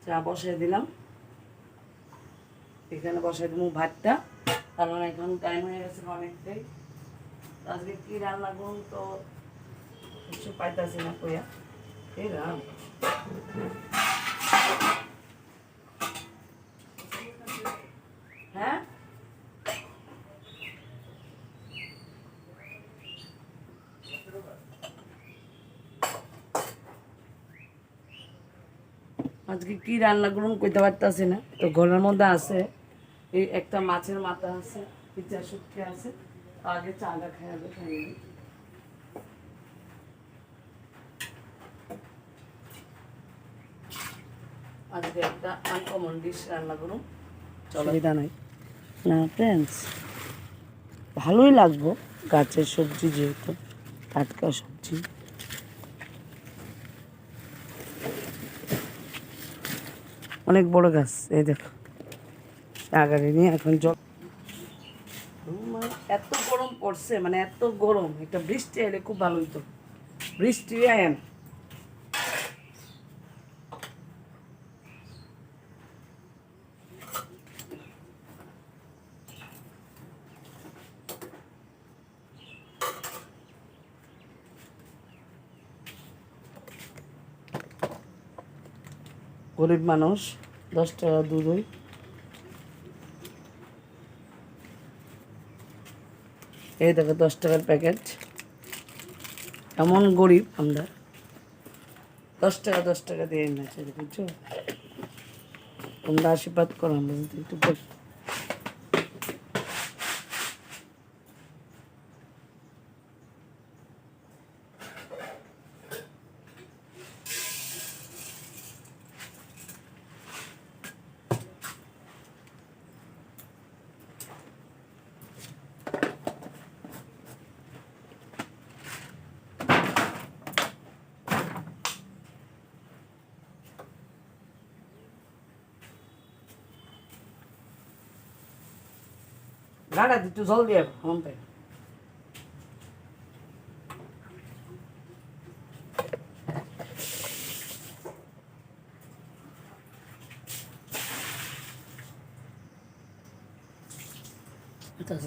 চা বসাই দিলাম, এখানে বসাই দিব ভাতটা, কারণ এখন টাইম হয়ে গেছে অনেকটাই। আজকে কি রান্না করুন তো কিছু পাইতাছি না কইয়া। এই রাম হ্যাঁ আজকে কি রান্না করুন কইতে পারতাছি না। তো ঘরের মধ্যে আছে এই একটা মাছের মাথা আছে, পিচা শুটকি আছে। আগে চাটা খাইবে খাইনি। আজকে একটা আনকমন ডিশ রান্না করুন, অসুবিধা নাই না ফ্রেন্ডস, ভালোই লাগবো। গাছের সবজি যেহেতু টাটকা সবজি। অনেক বড় গাছ, এই দেখো আগারে নিয়ে এখন জল। এত গরম পড়ছে, মানে এত গরম, একটা বৃষ্টি এলে খুব ভালো হইতো। বৃষ্টি আয় না, গরিব মানুষ 10 টাকা দুধ হই। এই দেখো 10 টাকার প্যাকেট, এমন গরিব আমরা। 10 টাকা দিয়ে না বুঝছো, তোমরা আশীর্বাদ করো আমরা একটু। গাড়া একটু জল দিয়ে আমার পাই।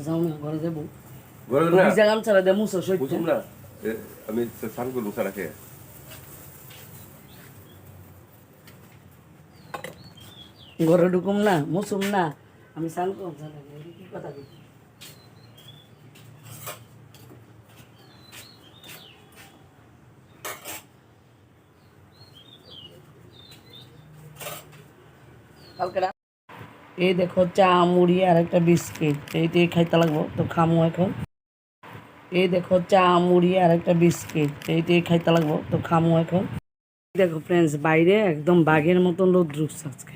যাও না, ঘরে যাবো। ভিজা গামছা দিয়ে মুছো সইতে না, আমি স্নান করবো সারা খেয়ে। ঘরে ঢুকুম না, মুছুম না, আমি স্নান করব। কি কথা বলি কালকে। এই দেখো চা মুড়ি আর একটা বিস্কিট, এইটাই খাইতে লাগবো, তো খামু এখন। এই দেখো চা মুড়ি আর একটা বিস্কিট, এইটাই খাইতে লাগবো, তো খামু এখন। দেখো ফ্রেন্ডস, বাইরে একদম বাঘের মতন রোদ উঠছে আজকে,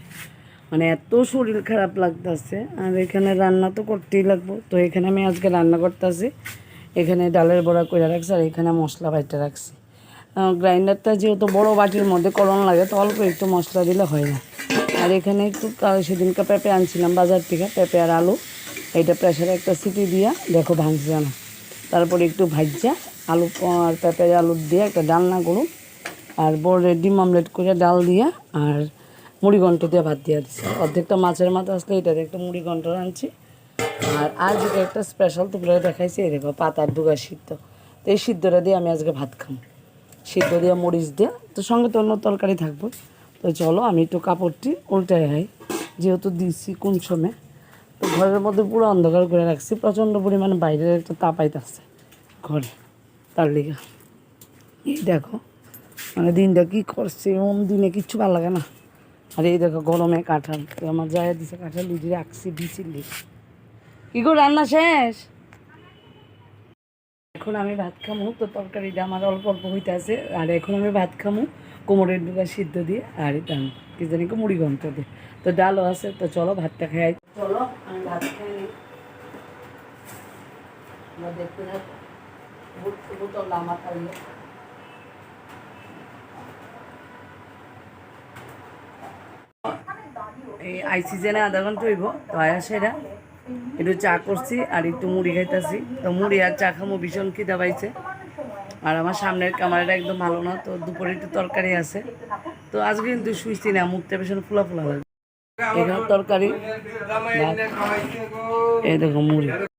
মানে এত শরীর খারাপ লাগতেছে। আর এখানে রান্না তো করতেই লাগবো, তো এখানে আমি আজকে রান্না করতেছি। এখানে ডালের বড়া করে রাখছি, আর এখানে মশলা বাইটে রাখছি। গ্রাইন্ডারটা যেহেতু বড় বাটির মধ্যে করণ লাগে, তো অল্প একটু মশলা দিলে হয় না। আর এখানে একটু সেদিনকে পেঁপে আনছিলাম বাজার থেকে, পেঁপে আর আলু, এইটা প্রেশারে একটা সিটি দিয়া দেখো ভাঙছে না। তারপরে একটু ভাজা আলু আর পেঁপে আলু দিয়ে একটা ডালনা করুন, আর বড় ডিম অমলেট করে ডাল দিয়া আর মুড়ি ঘন্ট দিয়ে ভাত দিয়ে দিচ্ছি। অর্ধেকটা মাছের মাথা আসলে এটা একটা মুড়ি ঘন্ট আনছি। আর আজকে একটা স্পেশাল তোমরা দেখাইছি, এই দেখো পাতার ডুগা সিদ্ধ। তো এই সিদ্ধটা দিয়ে আমি আজকে ভাত খাম, সিদ্ধ দিয়ে মরিচ দিয়ে। তো সঙ্গে তো অন্য তরকারি থাকবো। তো চলো আমি একটু কাপড়টি উল্টাই হাই, যেহেতু দিচ্ছি কোন সময়। তো ঘরের মধ্যে পুরো অন্ধকার করে রাখছি, প্রচণ্ড পরিমাণে বাইরের একটা তাপাইতে আসছে ঘরে, তার লিগা। এই দেখো মানে দিনটা কী করছে, এমন দিনে কিচ্ছু ভালো লাগে না। আর এই দেখো গরমে কাঁঠাল, তো আমার জায়গা দিছে কাঁঠাল লুজি রাখছি বিচিলি। কী করে রান্না শেষ? এখন আমি ভাত খামু, তো তরকারিটা আমার অল্প অল্প হইতে আছে। আর এখন আমি ভাত খামু কোমরের ডুগা সিদ্ধ দিয়ে, আর এটা কি জানি মুড়ি ঘন্ট দিয়ে। তো ডালও আছে, তো চলো ভাতটা খাই। চলো আমি ভাত খাই। দেখতে থাকো বোতল আমার খাইলে। এই আইসিজেনে আধা ঘন্টা হইব, তো আয়া সেরা একটু চা করছি আর একটু মুড়ি খাইতেছি। তো মুড়ি আর চা খামো, ভীষণ খিদা পাইছে। আর আমার সামনের ক্যামেরাটা একদম ভালো না, তো দুপুরে একটু তরকারি আছে। তো আজকে কিন্তু শুইছি না, মুখটা ভীষণ ফুলা ফুলা লাগে। এখানে তরকারি, ভাত, এই দেখো মুড়ি।